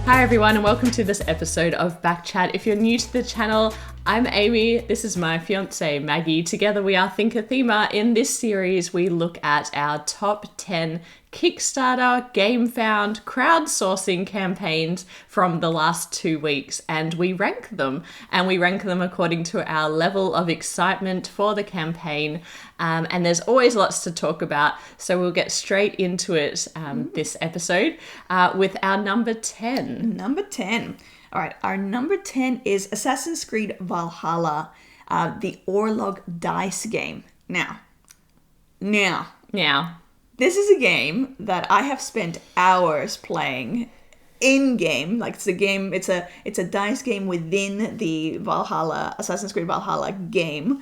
Hi everyone and welcome to this episode of Backchat. If you're new to the channel, I'm Amy, this is my fiance Maggie. Together we are ThinkerThemer. In this series we look at our top 10 Kickstarter, GameFound, crowdsourcing campaigns from the last 2 weeks, and we rank them. And we rank them according to our level of excitement for the campaign. And there's always lots to talk about, so we'll get straight into it this episode with our number 10. Number 10. All right, our number 10 is Assassin's Creed Valhalla, the Orlog dice game. Now. This is a game that I have spent hours playing in game. Like it's a dice game within the Valhalla, Assassin's Creed Valhalla game,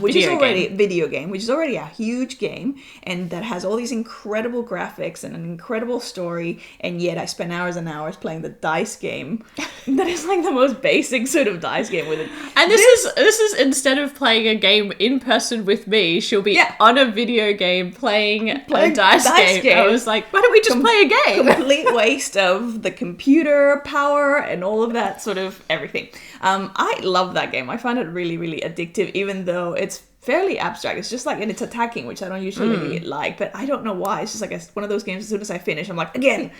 which is already a huge game, and that has all these incredible graphics and an incredible story, and yet I spent hours and hours playing the dice game. That is like the most basic sort of dice game with it. And this is instead of playing a game in person with me, she'll be on a video game playing a dice game. I was like, why don't we just play a game? Complete waste of the computer power and all of that sort of everything. I love that game. I find it really, really addictive, even though it's fairly abstract. It's just like, and it's attacking, which I don't usually like, but I don't know why. It's just like one of those games, as soon as I finish, I'm like, again.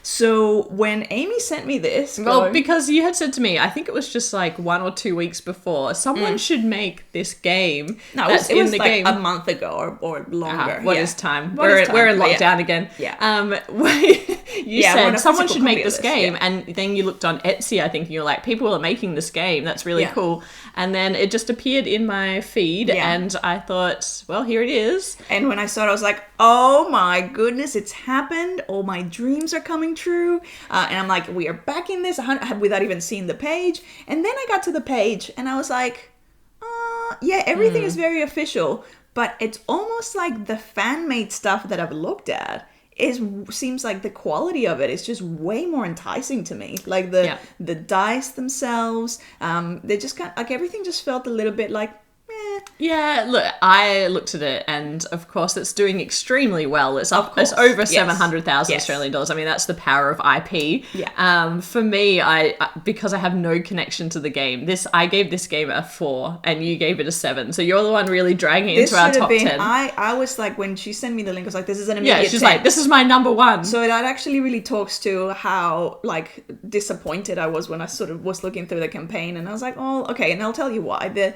So when Amy sent me this... because you had said to me, I think it was just like 1 or 2 weeks before, someone should make this game. No, it was like game a month ago or longer. What is time? We're in lockdown again. Yeah. You said someone should make this game, and then you looked on Etsy, I think, and you're like, people are making this game. That's really cool. And then it just appeared in my feed. And I thought, well, here it is. And when I saw it, I was like, oh my goodness, it's happened. All my dreams are coming true. And I'm like, we are back in this without even seeing the page. And then I got to the page and I was like, everything is very official. But it's almost like the fan-made stuff that I've looked at seems like the quality of it is just way more enticing to me. Like the dice themselves, they just like everything just felt a little bit like, Yeah, look, I looked at it, and of course it's doing extremely well. It's over 700,000 Australian dollars. I mean, that's the power of IP. Yeah. For me, because I have no connection to the game, I gave this game a 4, and you gave it a 7. So you're the one really dragging it into our top 10. I was like, when she sent me the link, I was like, this is an immediate 10. Yeah, she's like, this is my number 1. So that actually really talks to how like disappointed I was when I sort of was looking through the campaign, and I was like, oh, okay, and I'll tell you why. The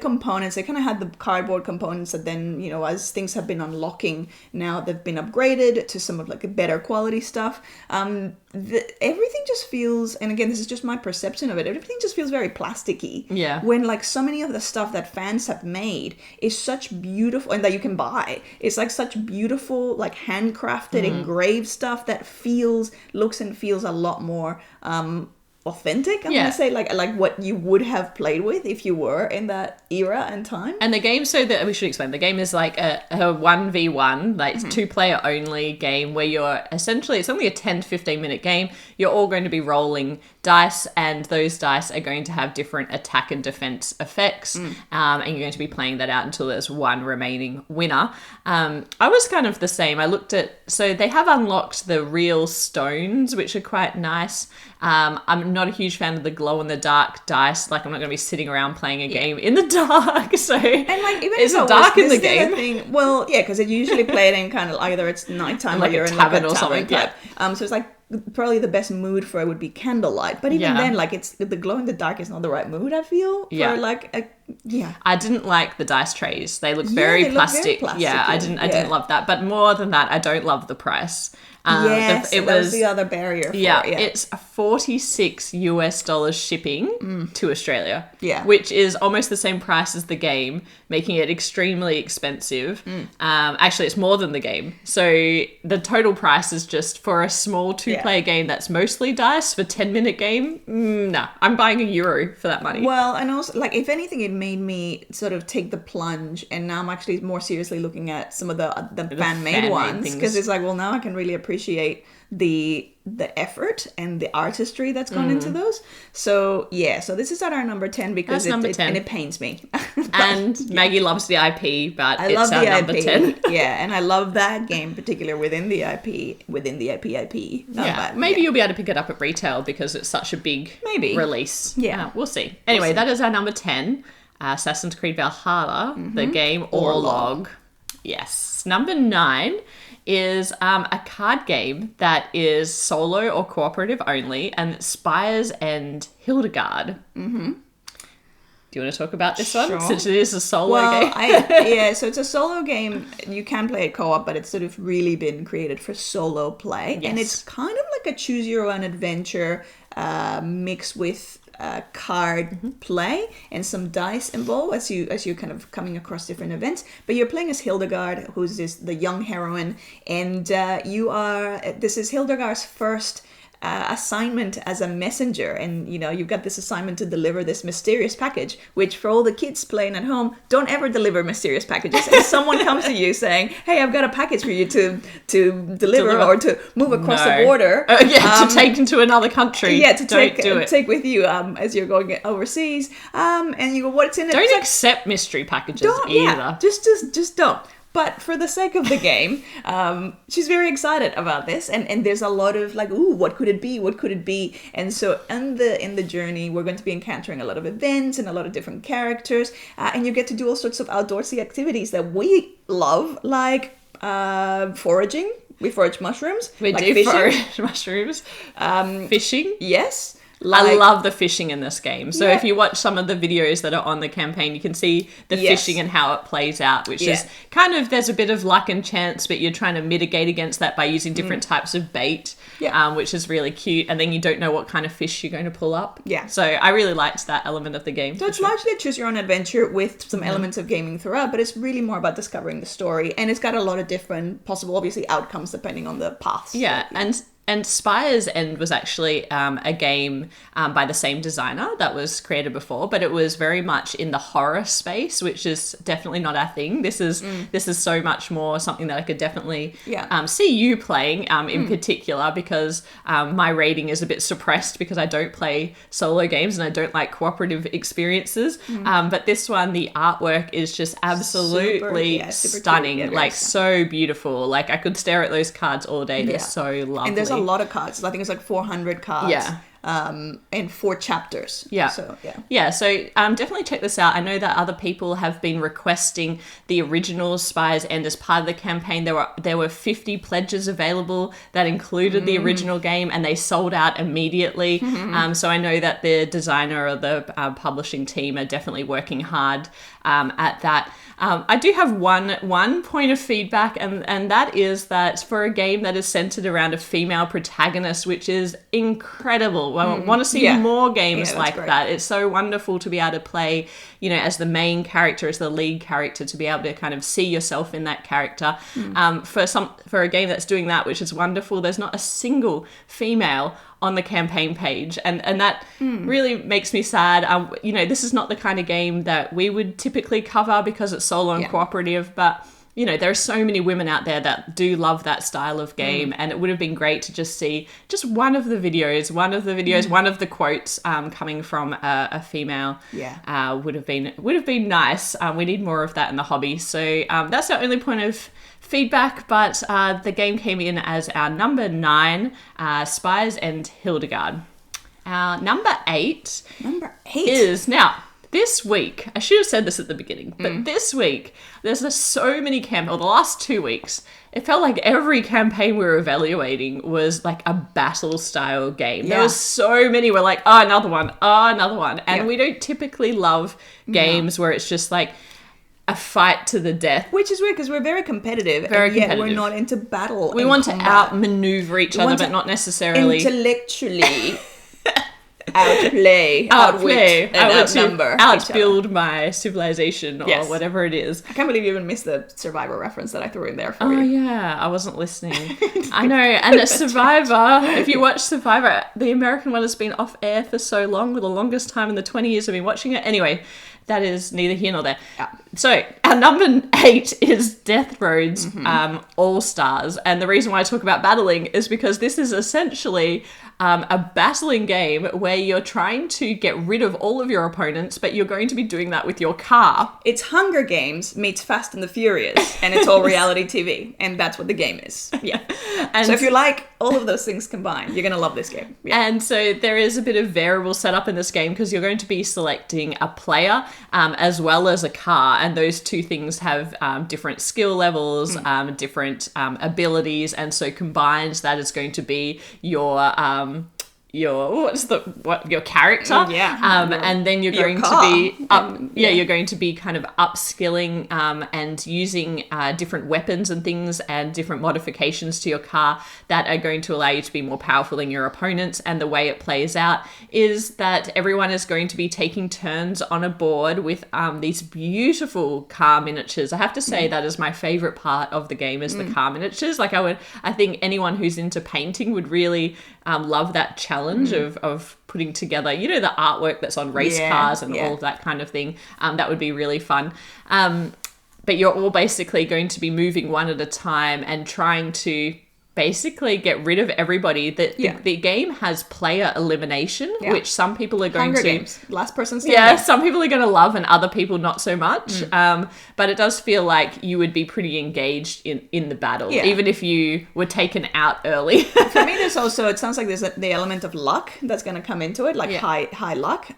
components, they kind of had the cardboard components that then, you know, as things have been unlocking now, they've been upgraded to some of like a better quality stuff. Everything just feels, and again, this is just my perception of it, everything just feels very plasticky. Yeah. When like so many of the stuff that fans have made is such beautiful, and that you can buy, it's like such beautiful, like handcrafted, engraved stuff that looks and feels a lot more authentic. I'm gonna say like what you would have played with if you were in that era and time. And the game, so that we should explain, the game is like a 1v1, like 2-player only game where you're essentially, it's only a 10 to 15 minute game. You're all going to be rolling dice, and those dice are going to have different attack and defense effects, and you're going to be playing that out until there's one remaining winner. I was kind of the same. I looked at, so they have unlocked the real stones, which are quite nice. I'm not a huge fan of the glow-in-the-dark dice. Like, I'm not going to be sitting around playing a game in the dark. So, and like, even is it dark in the game? Well, yeah, because it usually played in kind of either it's nighttime like or you're a in like tavern a or something. type. So it's like probably the best mood for it would be candlelight. But even then, like, it's the glow-in-the-dark is not the right mood, I feel. For like I didn't like the dice trays. They look very plastic. Yeah, I didn't love that. But more than that, I don't love the price. It was the other barrier. It's $46 shipping to Australia. Yeah, which is almost the same price as the game, making it extremely expensive. Actually, it's more than the game. So the total price is just for a small 2-player game that's mostly dice for 10-minute game. No, I'm buying €1 for that money. Well, and also, like, if anything, it made me sort of take the plunge, and now I'm actually more seriously looking at some of the fan-made ones, because it's like, well, now I can really appreciate the the effort and the artistry that's gone into those. So so this is at our number 10 because That's number 10. and it pains me. And Maggie loves the IP, but I it's love our the number IP. 10. Yeah, and I love that game in particular within the IP. Maybe you'll be able to pick it up at retail because it's such a big release. Yeah. We'll see. Anyway, that is our number 10, Assassin's Creed Valhalla, the game Orlog. Yes. Number 9 is a card game that is solo or cooperative only, and it's Spires and Hildegard. Mm-hmm. Do you want to talk about this one? Since it is a solo game. So it's a solo game. You can play it co-op, but it's sort of really been created for solo play. Yes. And it's kind of like a choose your own adventure mixed with card play and some dice involved as you're kind of coming across different events. But you're playing as Hildegard, who's the young heroine, and this is Hildegard's first assignment as a messenger, and you've got this assignment to deliver this mysterious package, which for all the kids playing at home, don't ever deliver mysterious packages. If someone comes to you saying, hey, I've got a package for you to deliver or to move across the border, to take into another country, to take with you as you're going overseas, and you go, what's in it? Don't accept mystery packages either. Just don't. But for the sake of the game, she's very excited about this, and there's a lot of like, ooh, what could it be? What could it be? And so in the journey, we're going to be encountering a lot of events and a lot of different characters, and you get to do all sorts of outdoorsy activities that we love, like foraging. We forage mushrooms. We like do fishing. forage mushrooms. Fishing. Yes. I love the fishing in this game. So if you watch some of the videos that are on the campaign, you can see the fishing and how it plays out, which is kind of, there's a bit of luck and chance, but you're trying to mitigate against that by using different types of bait, which is really cute. And then you don't know what kind of fish you're going to pull up. Yeah. So I really liked that element of the game. So it's largely a choose your own adventure with some elements of gaming throughout, but it's really more about discovering the story. And it's got a lot of different possible, obviously, outcomes depending on the paths. Yeah. And Spire's End was actually a game by the same designer that was created before, but it was very much in the horror space, which is definitely not our thing. This is so much more something that I could definitely see you playing in particular, because my rating is a bit suppressed because I don't play solo games and I don't like cooperative experiences. But this one, the artwork is just absolutely stunning, cute. like so beautiful. Like I could stare at those cards all day. They're so lovely. And there's a lot of cards. I think it's like 400 cards. And 4 chapters. So definitely check this out. I know that other people have been requesting the original Spire's End as part of the campaign. There were 50 pledges available that included the original game, and they sold out immediately. So I know that the designer or the publishing team are definitely working hard at that. I do have one point of feedback, and that is that for a game that is centered around a female protagonist, which is incredible. I want to see more games like that. It's so wonderful to be able to play, as the main character, as the lead character, to be able to kind of see yourself in that character. For a game that's doing that, which is wonderful, there's not a single female on the campaign page, and that really makes me sad. This is not the kind of game that we would typically cover because it's solo and cooperative, but there are so many women out there that do love that style of game, and it would have been great to just see just one of the videos, one of the quotes coming from a female. Would have been nice. We need more of that in the hobby. So that's our only point of feedback, but the game came in as our number 9, Spires and Hildegard. Our number 8 is now. This week, I should have said this at the beginning, but this week, there's so many the last 2 weeks, it felt like every campaign we were evaluating was like a battle style game. There was so many, we're like, another one. And we don't typically love games where it's just like a fight to the death. Which is weird because we're very competitive. Yet we're not into battle. We want to outmaneuver each other, but not necessarily intellectually outplay, outwit, and outnumber, outbuild my civilization or whatever it is. I can't believe you even missed the Survivor reference that I threw in there for you. Oh yeah, I wasn't listening. I know, and the Survivor, if you watch Survivor, the American one has been off air for so long, for the longest time in the 20 years I've been watching it. Anyway, that is neither here nor there. Yeah. So our number 8 is Death Road's All Stars. And the reason why I talk about battling is because this is essentially a battling game where you're trying to get rid of all of your opponents, but you're going to be doing that with your car. It's Hunger Games meets Fast and the Furious, and it's all reality TV, and that's what the game is. Yeah. And so if you like all of those things combined, you're going to love this game. Yeah. And so there is a bit of variable setup in this game because you're going to be selecting a player as well as a car, and those two things have different skill levels, different abilities, and so combined that is going to be your character, and then you're going to be you're going to be kind of upskilling and using different weapons and things and different modifications to your car that are going to allow you to be more powerful than your opponents. And the way it plays out is that everyone is going to be taking turns on a board with these beautiful car miniatures. I have to say that is my favorite part of the game is the car miniatures. Like I think anyone who's into painting would really love that challenge of putting together, the artwork that's on race cars and all of that kind of thing. That would be really fun. But you're all basically going to be moving one at a time and trying to basically get rid of everybody. The game has player elimination, which some people are going Hunger to... Games. Last person standing. Yeah, some people are going to love and other people not so much. But it does feel like you would be pretty engaged in the battle, even if you were taken out early. For me, there's also, it sounds like there's the element of luck that's going to come into it, like high luck,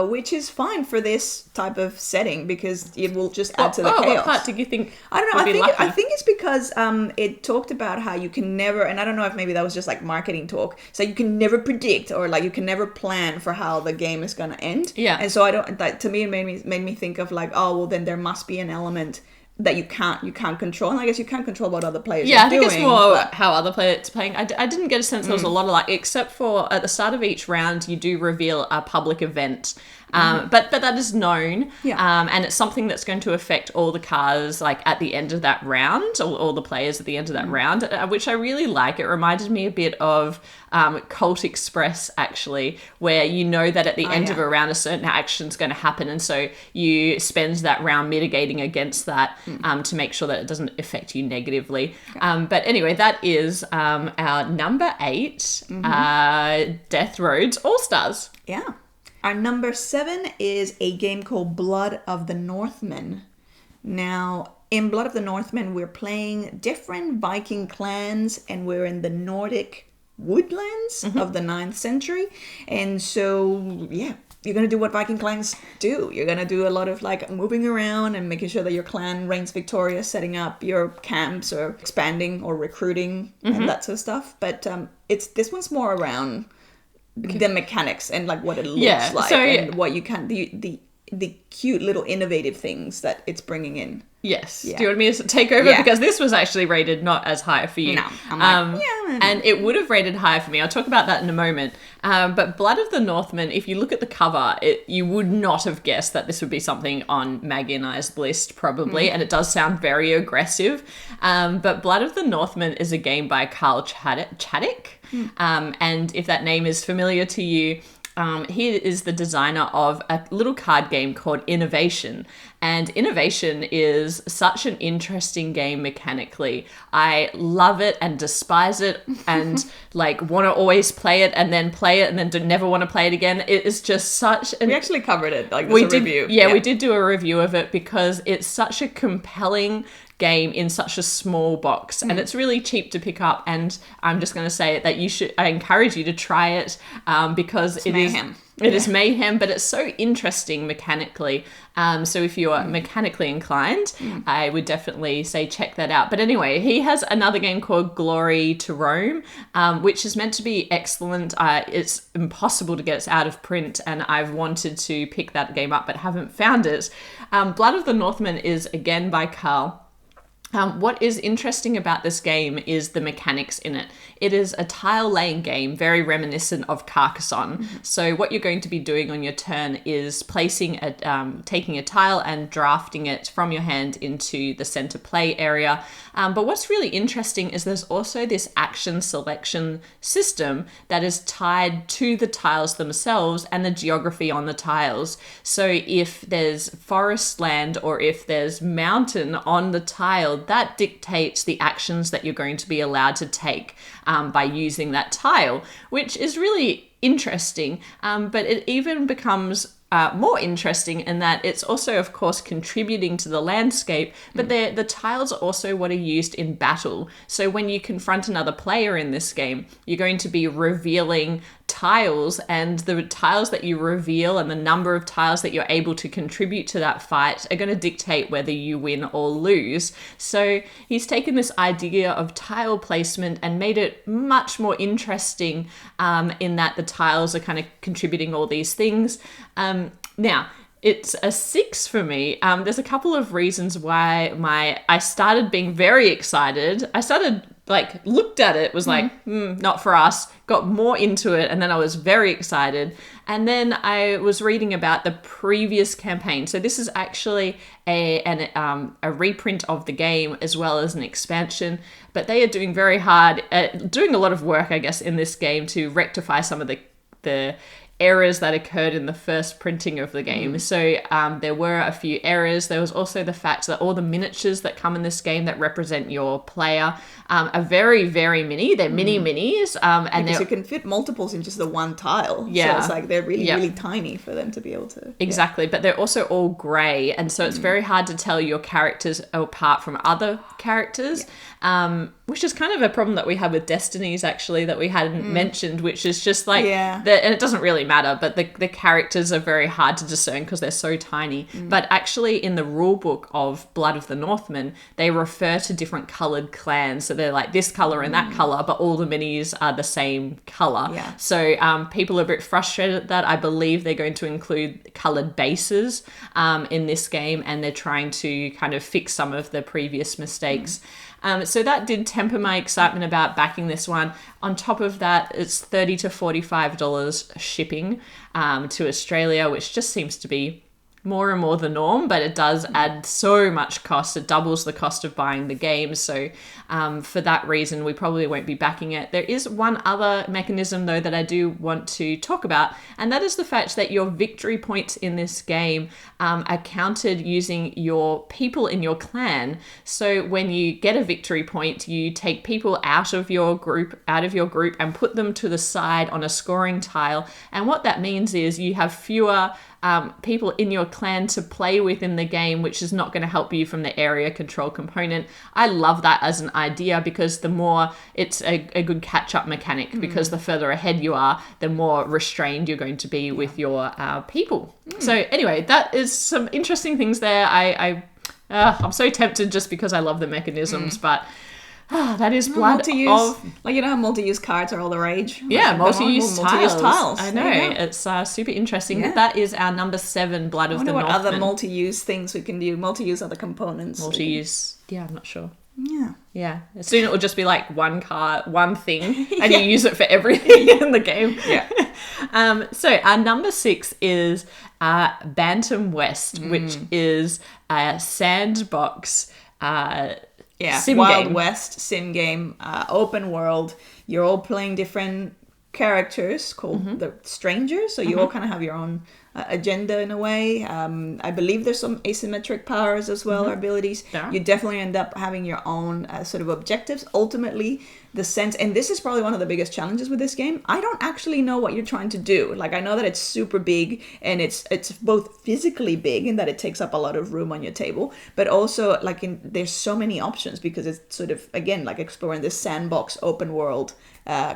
which is fine for this type of setting because it will just add to the chaos. What part did you think? I don't know. I think it's because it talked about how you can never, and I don't know if maybe that was just like marketing talk, so you can never predict or like you can never plan for how the game is going to end. Yeah. And so to me, it made me think of like, oh, well, then there must be an element that you can't control, and I guess you can't control what other players are doing. It's more how other players are playing. I didn't get a sense there was a lot of except for at the start of each round you do reveal a public event, but that is known, and it's something that's going to affect all the cars at the end of that round, or all the players at the end of that round, which I really like. It reminded me a bit of Cult Express, actually, where that at the end of a round a certain action's going to happen, and so you spend that round mitigating against that to make sure that it doesn't affect you negatively. But anyway, that is our number 8, Death Road's All Stars. Yeah. Our number 7 is a game called Blood of the Northmen. Now, in Blood of the Northmen, we're playing different Viking clans, and we're in the Nordic woodlands of the 9th century. And so, you're going to do what Viking clans do. You're going to do a lot of moving around and making sure that your clan reigns victorious, setting up your camps or expanding or recruiting and that sort of stuff. But this one's more around the mechanics and what it looks like, and what you can, the cute little innovative things that it's bringing in. Yes. Yeah. Do you want me to take over? Because this was actually rated not as high for you. No. And it would have rated higher for me. I'll talk about that in a moment. But Blood of the Northmen, if you look at the cover, you would not have guessed that this would be something on Maggie and I's list, probably. And it does sound very aggressive. But Blood of the Northmen is a game by Carl Chaddick. And if that name is familiar to you, he is the designer of a little card game called Innovation. And Innovation is such an interesting game mechanically. I love it and despise it and want to always play it and then never want to play it again. It is just such an... We actually covered it, review. Yeah, we did do a review of it because it's such a compelling game in such a small box, and it's really cheap to pick up, and I'm just going to say it that I encourage you to try it because it's mayhem. It is mayhem, but it's so interesting mechanically. So if you are mechanically inclined, I would definitely say check that out. But anyway, he has another game called Glory to Rome, which is meant to be excellent. It's impossible to get it out of print, and I've wanted to pick that game up but haven't found it. Blood of the Northmen is again by Carl. What is interesting about this game is the mechanics in it. It is a tile-laying game, very reminiscent of Carcassonne. So what you're going to be doing on your turn is taking a tile and drafting it from your hand into the center play area. But what's really interesting is there's also this action selection system that is tied to the tiles themselves and the geography on the tiles. So if there's forest land or if there's mountain on the tile, that dictates the actions that you're going to be allowed to take by using that tile, which is really interesting. But it even becomes more interesting in that it's also, of course, contributing to the landscape, but the tiles are also what are used in battle. So when you confront another player in this game, you're going to be revealing tiles, and the tiles that you reveal and the number of tiles that you're able to contribute to that fight are going to dictate whether you win or lose. So he's taken this idea of tile placement and made it much more interesting in that the tiles are kind of contributing all these things. Now, it's a 6 for me. There's a couple of reasons why I started being very excited. I started looked at it, was not for us, got more into it, and then I was very excited. And then I was reading about the previous campaign. So this is actually a reprint of the game as well as an expansion, but they are doing very hard, doing a lot of work, I guess, in this game to rectify some of the errors that occurred in the first printing of the game. So there were a few errors. There was also the fact that all the miniatures that come in this game that represent your player are very, very mini. They're minis. And because you can fit multiples in just the one tile. Yeah. So it's like they're really, really tiny for them to be able to... Exactly. But they're also all grey. And so it's very hard to tell your characters apart from other characters. Which is kind of a problem that we have with Destinies, actually, that we hadn't mentioned, which is just and it doesn't really matter, but the characters are very hard to discern because they're so tiny. But actually in the rule book of Blood of the Northmen, they refer to different coloured clans. So they're like this colour and that colour, but all the minis are the same colour. Yeah. So people are a bit frustrated at that. I believe they're going to include coloured bases in this game, and they're trying to kind of fix some of the previous mistakes. So that did temper my excitement about backing this one. On top of that, it's $30 to $45 shipping to Australia, which just seems to be more and more the norm, but it does add so much cost. It doubles the cost of buying the game. So for that reason, we probably won't be backing it. There is one other mechanism, though, that I do want to talk about, and that is the fact that your victory points in this game are counted using your people in your clan. So when you get a victory point, you take people out of your group and put them to the side on a scoring tile. And what that means is you have fewer people in your clan to play with in the game, which is not going to help you from the area control component. I love that as an idea because the more it's a good catch-up mechanic, because the further ahead you are, the more restrained you're going to be with your people. So anyway, that is some interesting things there. I'm so tempted just because I love the mechanisms, but that is Blood multi-use, how multi-use cards are all the rage. Yeah, multi-use tiles. I know. Yeah. It's super interesting. Yeah. That is our number 7, Blood of the Northmen. What other multi-use things we can do? Multi-use other components. Multi-use. Yeah, I'm not sure. Yeah. Yeah. Soon it will just be like one card, one thing, and you use it for everything in the game. Yeah. So our number 6 is Bantam West, which is a sandbox sim Wild game. West sim game, open world. You're all playing different characters called the Strangers, so you all kind of have your own agenda in a way. I believe there's some asymmetric powers as well, or abilities. Yeah. You definitely end up having your own sort of objectives. Ultimately, the sense, and this is probably one of the biggest challenges with this game, I don't actually know what you're trying to do. Like, I know that it's super big, and it's both physically big in that it takes up a lot of room on your table, but also there's so many options because it's sort of, again, like exploring this sandbox open world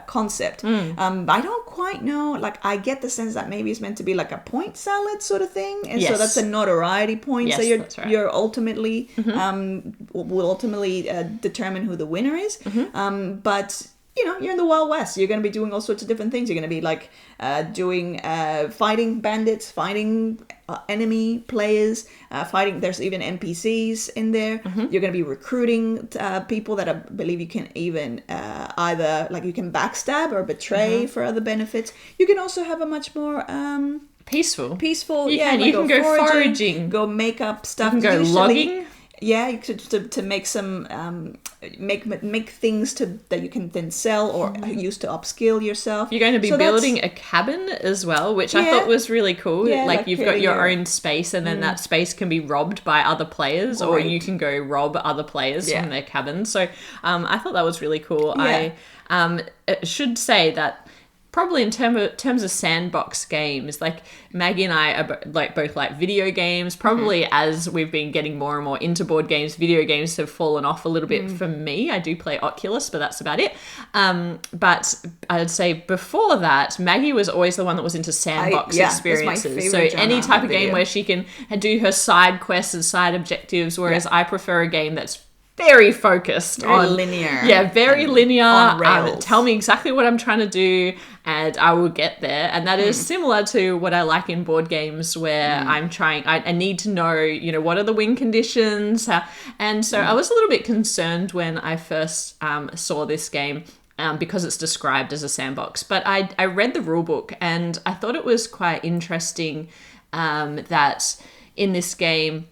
concept. I don't quite know, I get the sense that maybe it's meant to be like a point salad sort of thing, and so that's a notoriety point. Yes, so that's right. you're ultimately will ultimately determine who the winner is. But you're in the Wild West. You're going to be doing all sorts of different things. You're going to be doing fighting bandits, fighting enemy players, fighting. There's even NPCs in there. You're going to be recruiting people that I believe you can even either you can backstab or betray for other benefits. You can also have a much more Peaceful. You can go foraging. go make up stuff. You can go logging. Yeah, to make some make things that you can then sell or use to upskill yourself. You're going to be So building a cabin as well, which I thought was really cool. Yeah, like you've got your creating own space, and then that space can be robbed by other players, or Right. you can go rob other players from their cabin. So I thought that was really cool. Yeah. I should say that probably in terms of sandbox games, like Maggie and I are both like video games. Probably as we've been getting more and more into board games, video games have fallen off a little bit for me. I do play Oculus, but that's about it. But I'd say before that, Maggie was always the one that was into sandbox that's my experiences. So favorite any genre type of of game video. where she can do her side quests and side objectives, whereas I prefer a game that's very focused Very on linear. Yeah, very linear. on rails. Tell me exactly what I'm trying to do, and I will get there. And that is similar to what I like in board games, where I need to know, what are the win conditions, and so I was a little bit concerned when I first saw this game. Because it's described as a sandbox, but I read the rule book and I thought it was quite interesting that in this game,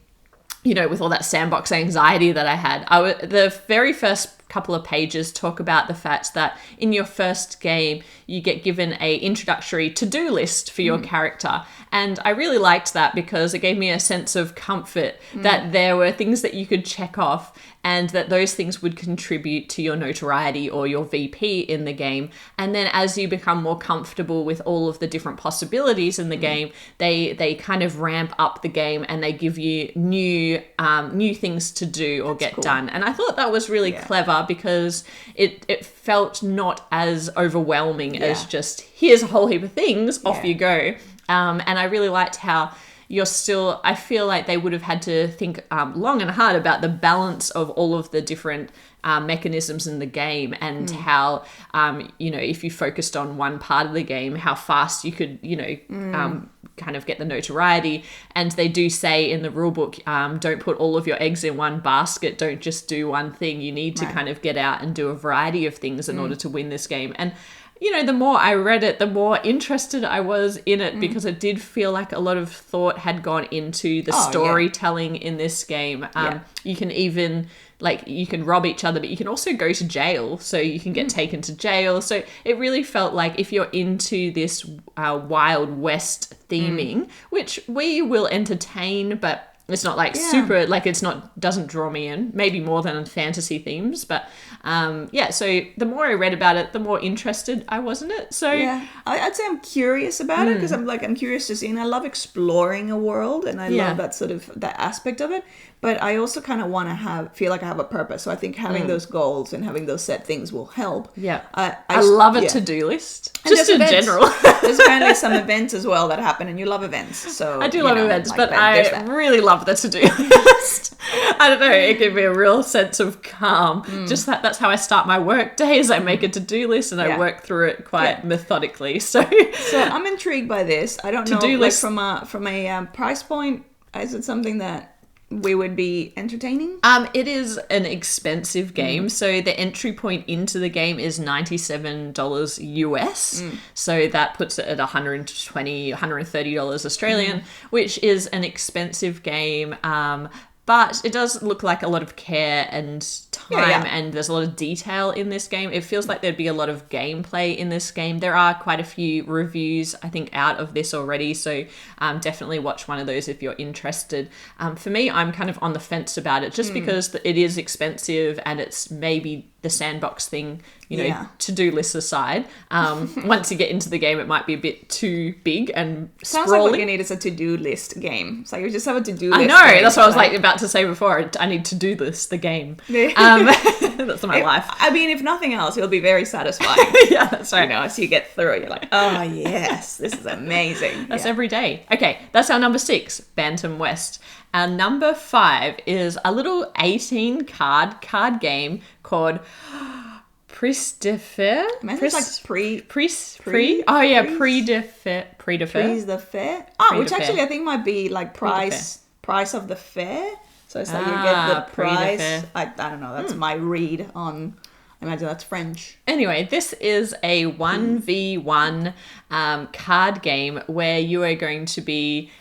with all that sandbox anxiety that I had, the very first couple of pages talk about the fact that in your first game, you get given a introductory to-do list for your character. And I really liked that because it gave me a sense of comfort that there were things that you could check off and that those things would contribute to your notoriety or your VP in the game. And then as you become more comfortable with all of the different possibilities in the game, they kind of ramp up the game and they give you new things to do or get done. And I thought that was really clever because it felt not as overwhelming as just, here's a whole heap of things, off you go. And I really liked how I feel like they would have had to think long and hard about the balance of all of the different mechanisms in the game and how, if you focused on one part of the game, how fast you could, kind of get the notoriety. And they do say in the rule book, don't put all of your eggs in one basket. Don't just do one thing. You need to kind of get out and do a variety of things in order to win this game. And the more I read it, the more interested I was in it because it did feel like a lot of thought had gone into the storytelling in this game. You can even, you can rob each other, but you can also go to jail. So you can get taken to jail. So it really felt like if you're into this Wild West theming, which we will entertain, but it's not super, doesn't draw me in, maybe more than fantasy themes. But so the more I read about it, the more interested I was in it. So I'd say I'm curious about it because I'm curious to see, and I love exploring a world and I love that sort of, that aspect of it. But I also kind of want to feel like I have a purpose. So I think having those goals and having those set things will help. Yeah. I love a to-do list. And just in events. general. There's apparently some events as well that happen, and you love events. So I do love events, but there's I that. really love the to-do list. I don't know, it gave me a real sense of calm. Just that's how I start my work days. I make a to-do list and I work through it quite methodically. So I'm intrigued by this. I don't know, To-do list. from a price point, is it something that we would be entertaining? It is an expensive game. So the entry point into the game is $97 US. So that puts it at $120, $130 Australian, which is an expensive game. But it does look like a lot of care and time, and there's a lot of detail in this game. It feels like there'd be a lot of gameplay in this game. There are quite a few reviews, I think, out of this already, so definitely watch one of those if you're interested. For me, I'm kind of on the fence about it, just because it is expensive and it's maybe the sandbox thing, to-do list aside. Once you get into the game, it might be a bit too big and Sounds sprawling. like what you need is a to-do list game. It's like you just have a to-do list. I know, game. that's what I was about to say before. I need to do this, the game. That's my life. I mean, if nothing else, it'll be very satisfying. Yeah, that's right. As you get through it, you're like, oh yes, this is amazing. That's every day. Okay, that's our number 6, Bantam West. Our number 5 is a little 18 card game called Prise de Fer. It's like Pre. Oh yeah, Prise de Fer. Prise de Fer. Which actually I think might be like price of the fair. So it's like you get the price. I don't know. That's my read on I imagine that's French. Anyway, this is a 1v1 card game where you are going to be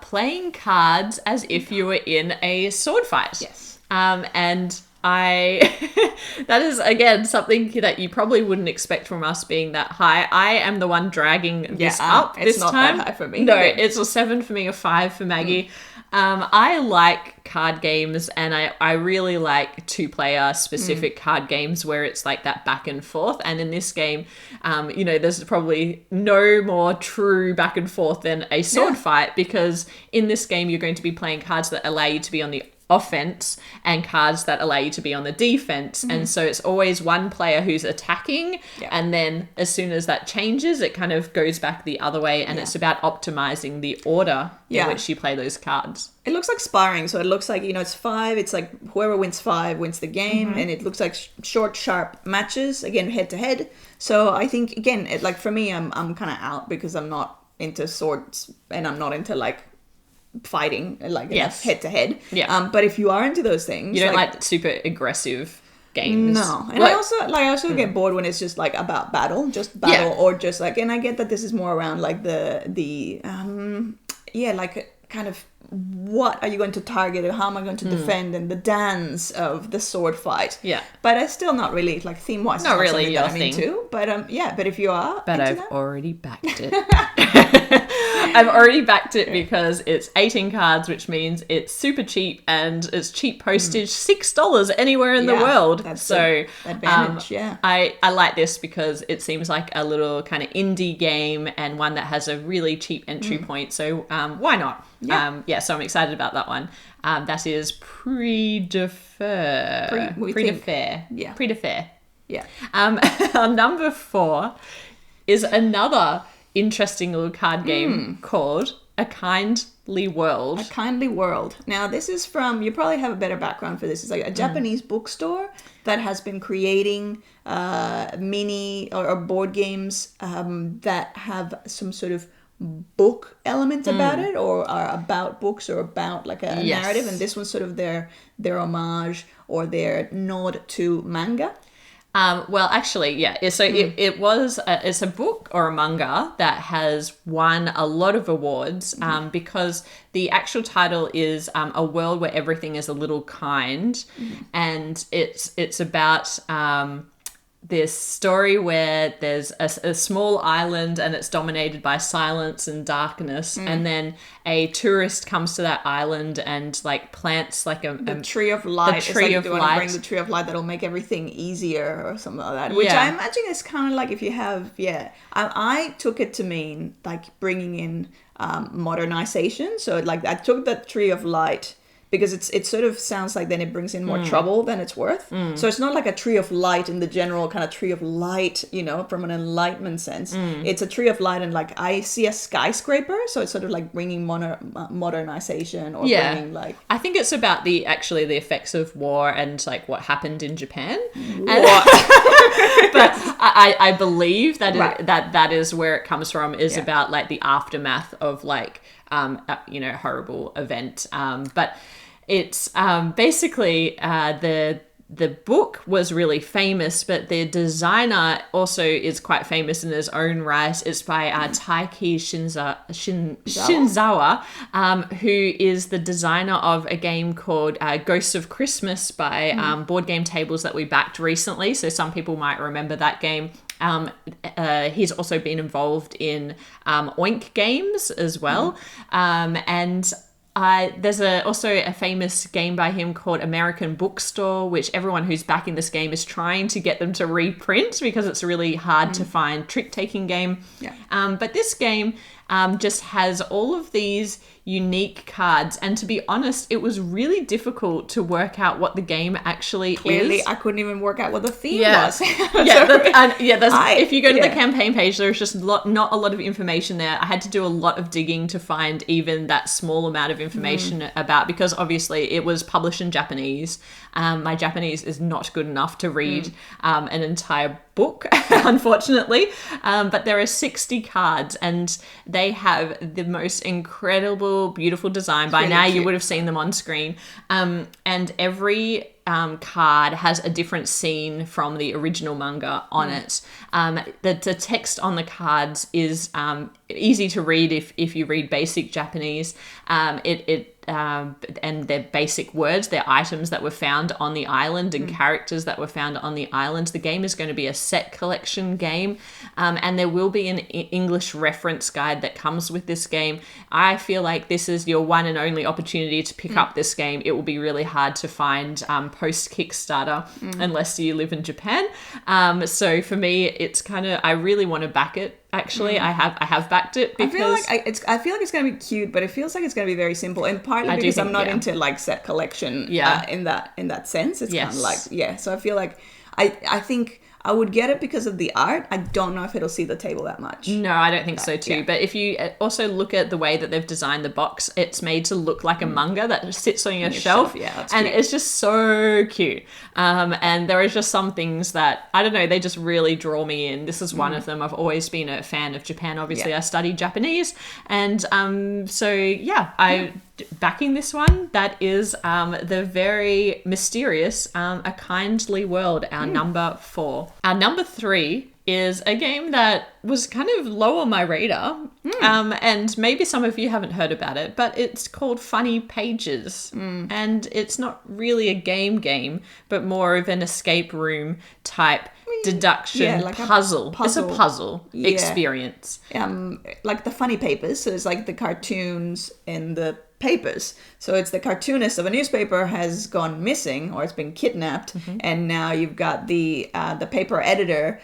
playing cards as if you were in a sword fight. Yes. And that is, again, something that you probably wouldn't expect from us being that high. I am the one dragging this up this time. It's not that high for me. No, it's a 7 for me, a 5 for Maggie. I like card games, and I really like two-player specific card games where it's like that back and forth. And in this game, there's probably no more true back and forth than a sword fight, because in this game you're going to be playing cards that allow you to be on the offense and cards that allow you to be on the defense. And so it's always one player who's attacking, and then as soon as that changes, it kind of goes back the other way, and it's about optimizing the order in which you play those cards. It looks like sparring, so it looks like, it's 5, it's like whoever wins 5 wins the game, and it looks like short, sharp matches, again, head to head. So I think, again, for me, I'm kind of out because I'm not into swords, and I'm not into fighting head to head. But if you are into those things, you don't like super aggressive games. No, and I also get bored when it's just about battle, or just and I get that this is more around kind of what are you going to target, or how am I going to defend, and the dance of the sword fight. Yeah, but it's still not really theme wise. Not really your thing. Into, but but if you are, but I've already backed it. I've already backed it because it's 18 cards, which means it's super cheap, and it's cheap postage, $6 anywhere in the world. That's so advantage. I like this because it seems like a little kind of indie game, and one that has a really cheap entry point. So why not? So I'm excited about that one. That is Prix de Fer. Prix de Fer. Yeah. Our number 4 is another interesting little card game called A Kindly World. A Kindly World. Now, this is from, you probably have a better background for this. It's like a Japanese bookstore that has been creating mini or board games that have some sort of book element about it, or are about books, or about a narrative. And this one's sort of their homage or their nod to manga. Well, actually, yeah. So it's a book or a manga that has won a lot of awards because the actual title is A World Where Everything is a Little Kind, and it's about this story where there's a small island, and it's dominated by silence and darkness, and then a tourist comes to that island and plants the tree of light. The tree of light. Bring the tree of light that'll make everything easier, or something like that. Which I imagine is kind of if you have I took it to mean bringing in modernization. So I took that tree of light, because it sort of sounds like then it brings in more trouble than it's worth. So it's not like a tree of light in the general kind of tree of light, from an enlightenment sense. It's a tree of light, and I see a skyscraper, so it's sort of bringing modernization, or bringing I think it's about the effects of war and what happened in Japan. But I believe that that is where it comes from, is about the aftermath of horrible event. But it's basically the book was really famous, but the designer also is quite famous in his own right. It's by Taiki Shinzawa, who is the designer of a game called Ghosts of Christmas by Board Game Tables that we backed recently. So some people might remember that game. He's also been involved in Oink games as well. And there's also a famous game by him called American Bookstore, which everyone who's backing this game is trying to get them to reprint because it's a really hard to find trick-taking game. But this game just has all of these unique cards, and to be honest, it was really difficult to work out what the game actually Clearly, is. I couldn't even work out what the theme was. If you go to the campaign page, there's just not a lot of information there. I had to do a lot of digging to find even that small amount of information about, because obviously it was published in Japanese. My Japanese is not good enough to read an entire book, unfortunately. But there are 60 cards, and they have the most incredible, beautiful design. By now, you would have seen them on screen. And every card has a different scene from the original manga on it. The text on the cards is easy to read if you read basic Japanese. And they're basic words, they're items that were found on the island and characters that were found on the island. The game is going to be a set collection game, and there will be an English reference guide that comes with this game. I feel like this is your one and only opportunity to pick up this game. It will be really hard to find post Kickstarter unless you live in Japan. So for me, it's kind of, I really want to back it. Actually, I have backed it because I feel like it's going to be cute, but it feels like it's going to be very simple, and partly because I'm not into like set collection in that sense. It's kind of like so I feel like I think I would get it because of the art. I don't know if it'll see the table that much. No, I don't think so too. Yeah. But if you also look at the way that they've designed the box, it's made to look like a manga that sits on your shelf. Yeah, that's and cute. It's just so cute. And there are just some things that, I don't know, they just really draw me in. This is one of them. I've always been a fan of Japan. Obviously, I studied Japanese. And backing this one, that is the very mysterious A Kindly World, our number 4. Our number 3 is a game that was kind of low on my radar, and maybe some of you haven't heard about it, but it's called Funny Pages, and it's not really a game, but more of an escape room type deduction puzzle. It's a puzzle experience. Like the funny papers, so it's like the cartoons in the papers. So it's the cartoonist of a newspaper has gone missing or it's been kidnapped, and now you've got the paper editor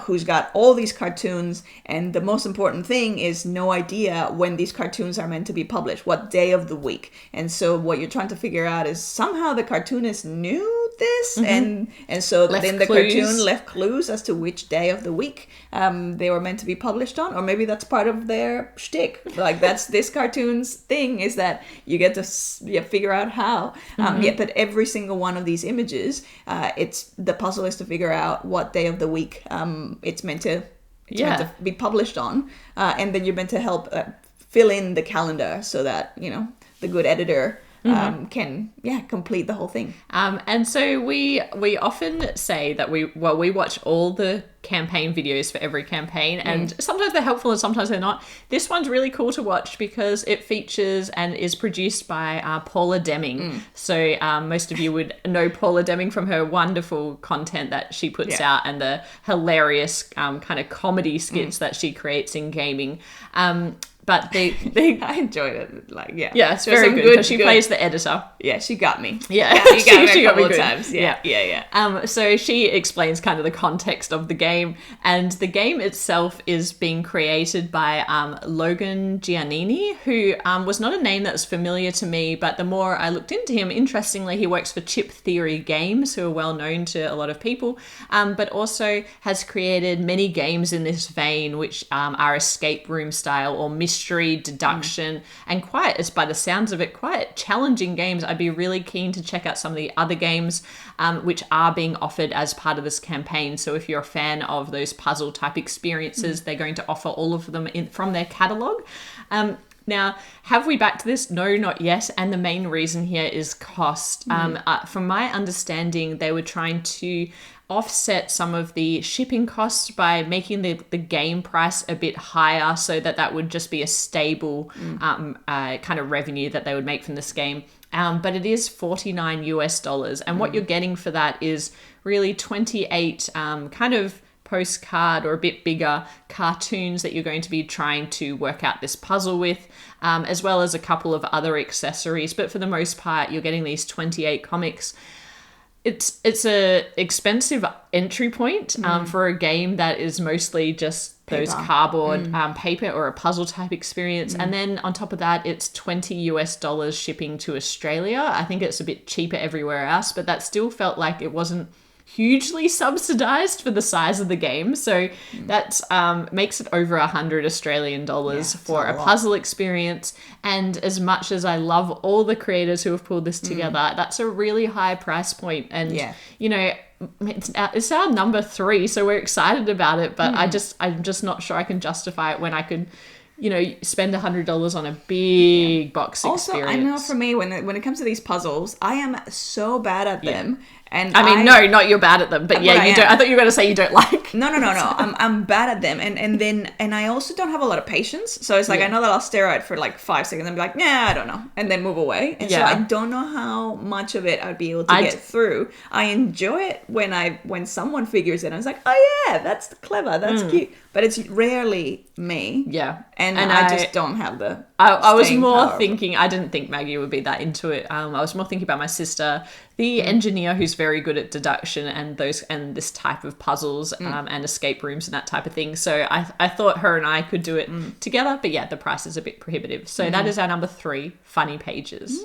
who's got all these cartoons, and the most important thing is no idea when these cartoons are meant to be published, what day of the week. And so what you're trying to figure out is somehow the cartoonist knew this, and so then the cartoon left clues as to which day of the week they were meant to be published on, or maybe that's part of their shtick. Like that's this cartoon's thing, is that you get to figure out how. But every single one of these images, it's the puzzle is to figure out what day of the week it's meant to be published on, and then you're meant to help fill in the calendar so that the good editor can complete the whole thing. And so we often say that we watch all the campaign videos for every campaign, and sometimes they're helpful and sometimes they're not. This one's really cool to watch because it features and is produced by Paula Deming. So most of you would know Paula Deming from her wonderful content that she puts out and the hilarious kind of comedy skits that she creates in gaming. But I enjoyed it. It's very good because she plays the editor. Yeah, she got me. Yeah, you got me a couple of times. Yeah. So she explains kind of the context of the game, and the game itself is being created by Logan Giannini, who was not a name that was familiar to me, but the more I looked into him, interestingly, he works for Chip Theory Games, who are well known to a lot of people, but also has created many games in this vein, which are escape room style or mystery deduction, and quite, by the sounds of it, quite challenging games. I'd be really keen to check out some of the other games which are being offered as part of this campaign. So if you're a fan of those puzzle type experiences, they're going to offer all of them from their catalogue. Now, have we backed this? No, not yet. And the main reason here is cost. From my understanding, they were trying to offset some of the shipping costs by making the game price a bit higher, so that would just be a stable kind of revenue that they would make from this game. But it is $49, and what you're getting for that is really 28 kind of postcard or a bit bigger cartoons that you're going to be trying to work out this puzzle with, as well as a couple of other accessories. But for the most part, you're getting these 28 comics. It's a expensive entry point for a game that is mostly just those cardboard paper or a puzzle type experience. And then on top of that, it's $20 shipping to Australia. I think it's a bit cheaper everywhere else, but that still felt like it wasn't hugely subsidized for the size of the game. So that makes it over $100 Australian for a puzzle experience. And as much as I love all the creators who have pulled this together, that's a really high price point. And, it's our number 3, so we're excited about it, but I'm just not sure I can justify it when I could spend $100 on a big box Also, experience. I know for me, when it comes to these puzzles, I am so bad at them. And I mean, no, not you're bad at them, but yeah, you don't. I thought you were going to say you don't like. No. I'm bad at them, and I also don't have a lot of patience. So it's like I know that I'll stare at it for like 5 seconds and be like, yeah, I don't know, and then move away. And so I don't know how much of it I'd be able to get through. I enjoy it when someone figures it. I was like, oh yeah, that's clever, that's cute. But it's rarely me. Yeah, and I just don't have the. I was more thinking. I didn't think Maggie would be that into it. I was more thinking about my sister, the engineer, who's very good at deduction and this type of puzzles and escape rooms and that type of thing. So I thought her and I could do it together. But yeah, the price is a bit prohibitive. So that is our number 3, Funny Pages.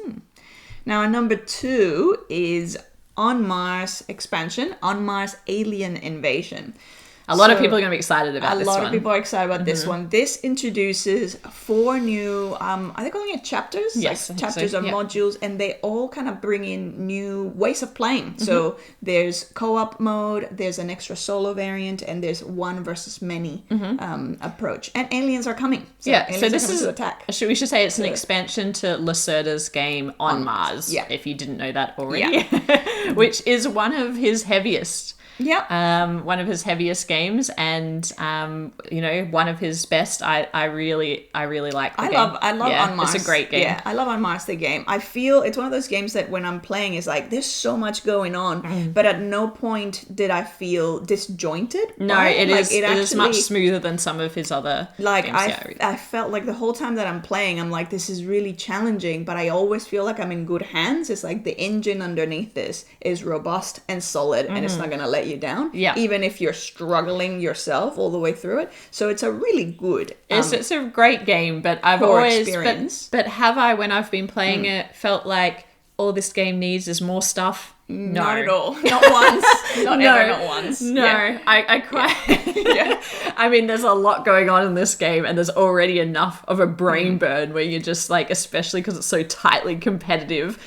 Now our number 2 is On Mars expansion, On Mars Alien Invasion. A lot of people are going to be excited about this one. A lot of people are excited about this one. This introduces 4 new, are they calling it chapters? Yes. Like chapters or modules, and they all kind of bring in new ways of playing. So there's co-op mode, there's an extra solo variant, and there's one versus many approach. And aliens are coming. So this is to attack. We should say it's an expansion to Lacerda's game On Mars, if you didn't know that already, which is one of his heaviest. One of his heaviest games, and one of his best. I really like the game. I love On Mars. It's a great game. Yeah, I love On Mars, the game. I feel it's one of those games that when I'm playing is like there's so much going on, but at no point did I feel disjointed. No, it is much smoother than some of his other games. I felt like the whole time that I'm playing, I'm like, this is really challenging, but I always feel like I'm in good hands. It's like the engine underneath this is robust and solid, and it's not gonna let you down, even if you're struggling yourself all the way through it. So it's a really good it's a great game, but I've always but have I, when I've been playing it, felt like all this game needs is more stuff? No. Not at all. Not once. Not once. No. I quite I mean, there's a lot going on in this game, and there's already enough of a brain burn where you're just like, especially because it's so tightly competitive.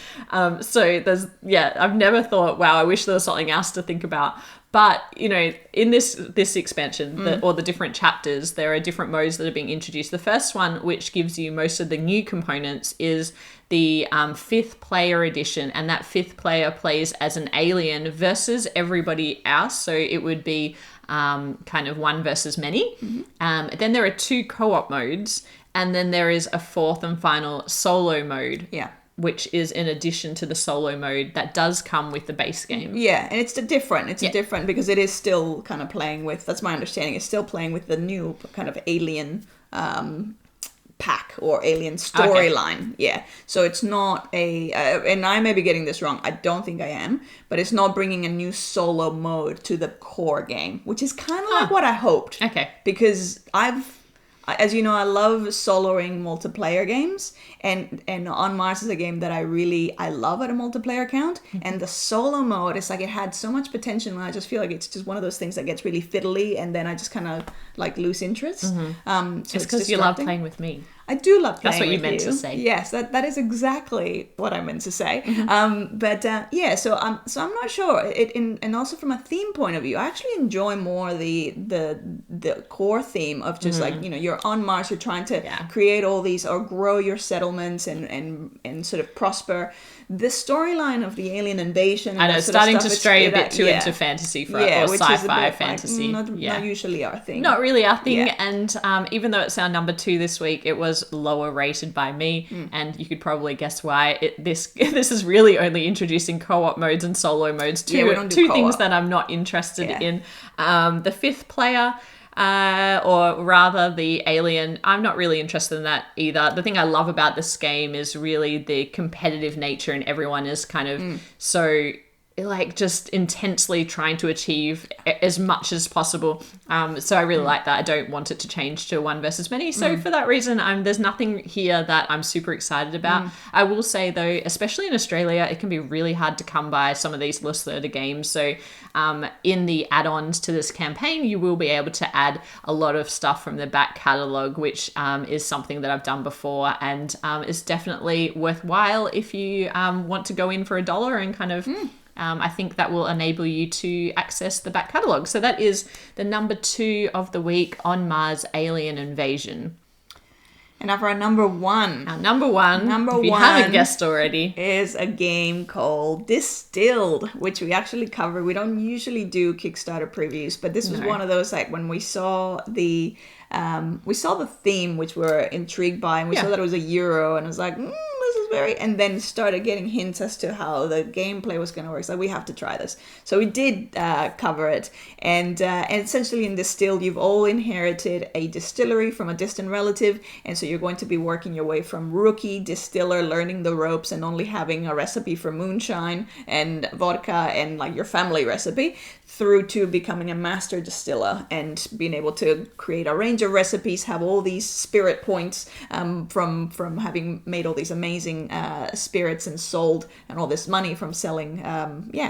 So there's I've never thought, wow, I wish there was something else to think about. But, in this expansion, or the different chapters, there are different modes that are being introduced. The first one, which gives you most of the new components, is the 5th player edition. And that 5th player plays as an alien versus everybody else. So it would be kind of one versus many. Then there are 2 co-op modes. And then there is a 4th and final solo mode. Which is in addition to the solo mode that does come with the base game. Yeah, and it's different. It's different because it is still kind of playing with, that's my understanding, it's still playing with the new kind of alien pack or alien storyline. Yeah, so it's not and I may be getting this wrong, I don't think I am, but it's not bringing a new solo mode to the core game, which is kind of like what I hoped. Okay. Because as you know, I love soloing multiplayer games, and On Mars is a game that I love at a multiplayer count, and the solo mode is like, it had so much potential, and I just feel like it's just one of those things that gets really fiddly, and then I just kind of like lose interest. So it's because you love playing with me. I do love playing with you. That's what you meant to say. Yes, that is exactly what I meant to say. So I'm not sure. And also from a theme point of view, I actually enjoy more the core theme of just like, you're on Mars, you're trying to create all these or grow your settlements and sort of prosper. The storyline of the alien invasion, I know, it's starting to stray a bit too into fantasy or sci-fi fantasy. Not usually our thing. Not really our thing. And even though it's our number 2 this week, it was lower rated by me, and you could probably guess why. This is really only introducing co-op modes and solo modes. Two things that I'm not interested in. The 5th player. Or rather the alien, I'm not really interested in that either. The thing I love about this game is really the competitive nature, and everyone is kind of so like just intensely trying to achieve as much as possible. So I really like that. I don't want it to change to one versus many. So for that reason, there's nothing here that I'm super excited about. I will say though, especially in Australia, it can be really hard to come by some of these Lacerda games. So in the add-ons to this campaign, you will be able to add a lot of stuff from the back catalogue, which is something that I've done before, and is definitely worthwhile if you want to go in for $1 and kind of I think that will enable you to access the back catalogue. So that is the number 2 of the week, On Mars Alien Invasion. And now for our number one. Our number one, if you haven't guessed already, is a game called Distilled, which we actually cover. We don't usually do Kickstarter previews, but this was one of those, like, when we saw the theme, which we were intrigued by, and we saw that it was a euro, and I was like, this is very, and then started getting hints as to how the gameplay was going to work. So we have to try this. So we did cover it, and essentially in Distilled, you've all inherited a distillery from a distant relative, and so you're going to be working your way from rookie distiller, learning the ropes, and only having a recipe for moonshine and vodka and like your family recipe, through to becoming a master distiller and being able to create a range of recipes, have all these spirit points from having made all these amazing spirits and sold, and all this money from selling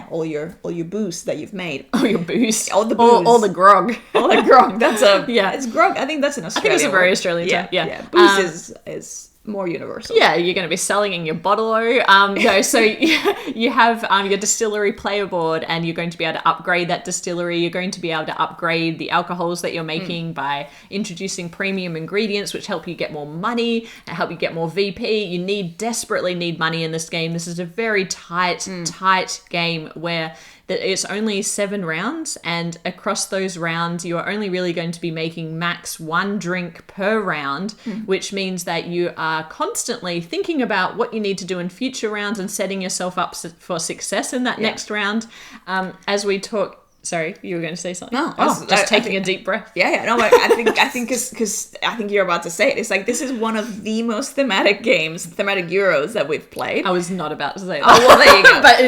all your booze that you've made. All your booze. All the booze. All the grog. All the grog. That's it's grog. I think that's an Australian. I think it's a very Australian term. Yeah. Booze is more universal. Yeah, you're going to be selling in your bottle-o. So you have your distillery player board, and you're going to be able to upgrade that distillery. You're going to be able to upgrade the alcohols that you're making by introducing premium ingredients, which help you get more money and help you get more VP. You desperately need money in this game. This is a very tight game where it's only 7 rounds, and across those rounds you are only really going to be making max 1 drink per round, which means that you are constantly thinking about what you need to do in future rounds and setting yourself up for success in that next round. As we talk. Sorry, you were going to say something? No, taking a deep breath. Yeah. No, I think because I think you're about to say it. It's like, this is one of the most thematic Euros that we've played. I was not about to say that. Oh, well, there you go. But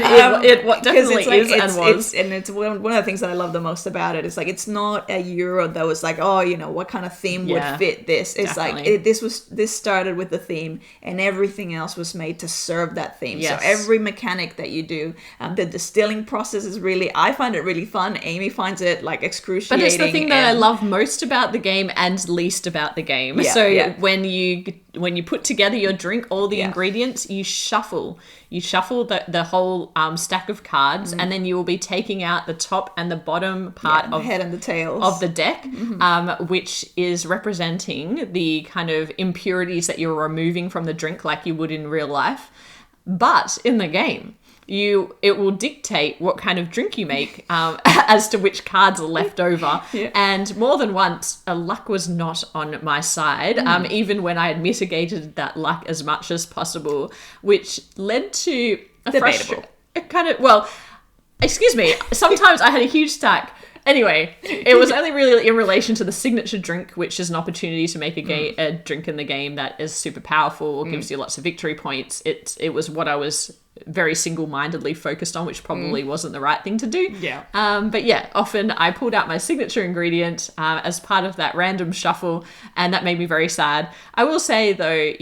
it definitely was. It's one of the things that I love the most about it. It's like, it's not a Euro that was like, what kind of theme would fit this? It's definitely. Like, this started with the theme, and everything else was made to serve that theme. Yes. So every mechanic that you do, the distilling process is I find it really fun. Amy finds it like excruciating. But it's the thing that I love most about the game and least about the game. When you put together your drink, all the ingredients, you shuffle the whole stack of cards, and then you will be taking out the top and the bottom part of the head and the tails of the deck, which is representing the kind of impurities that you're removing from the drink, like you would in real life. But in the game, it will dictate what kind of drink you make as to which cards are left over. And more than once, luck was not on my side, even when I had mitigated that luck as much as possible, which led to excuse me, sometimes I had a huge stack. Anyway, it was only really in relation to the signature drink, which is an opportunity to make a drink in the game that is super powerful or gives you lots of victory points. It was what I was very single-mindedly focused on, which probably wasn't the right thing to do. But often I pulled out my signature ingredient as part of that random shuffle, and that made me very sad. I will say though,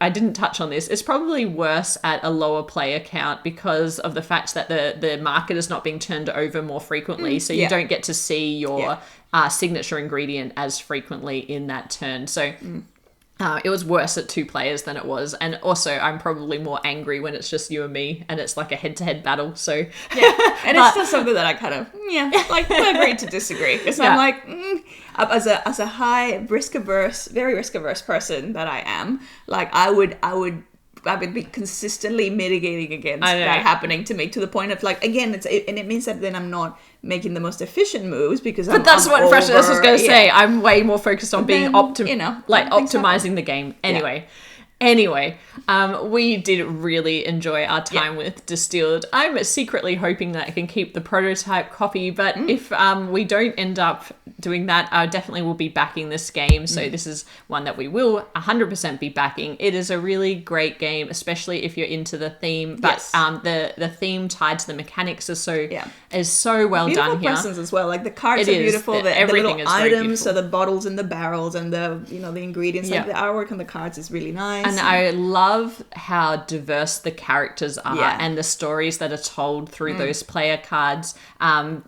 I didn't touch on this, it's probably worse at a lower player count because of the fact that the market is not being turned over more frequently, so you don't get to see your signature ingredient as frequently in that turn. So it was worse at 2 players than it was. And also, I'm probably more angry when it's just you and me and it's like a head-to-head battle. So and it's still something that I kind of, agree to disagree. Because I'm like, as a high very risk-averse person that I am, like I would be consistently mitigating against that happening to me, to the point of like, again, and it means that then I'm not making the most efficient moves because But that's what Fresh was going to say. I'm way more focused on being optimizing the game. Anyway, we did really enjoy our time with Distilled. I'm secretly hoping that I can keep the prototype copy, but if we don't end up doing that, I definitely will be backing this game. So this is one that we will 100% be backing. It is a really great game, especially if you're into the theme. But the theme tied to the mechanics is so well beautiful done here. Presents as well. Like the cards are beautiful. Everything is items, so the bottles and the barrels and the the ingredients. Like the artwork on the cards is really nice. And I love how diverse the characters are and the stories that are told through those player cards.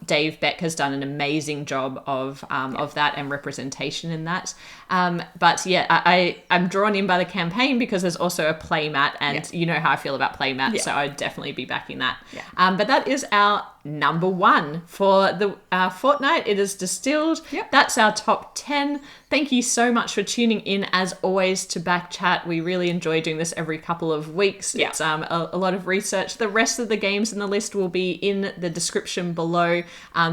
Dave Beck has done an amazing job of that and representation in that. But I'm drawn in by the campaign because there's also a play mat, and you know how I feel about play mat, so I'd definitely be backing that. But that is our number 1 for the fortnight. It is Distilled. Yep. That's our top 10. Thank you so much for tuning in, as always, to Back Chat. We really enjoy doing this every couple of weeks. Yeah. It's a lot of research. The rest of the games in the list will be in the description below.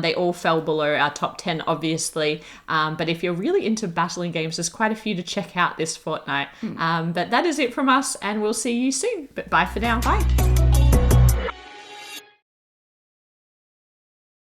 They all fell below our top 10, obviously. But if you're really into battling games, there's quite a few to check out this fortnight. But that is it from us, and we'll see you soon. But bye for now. Bye.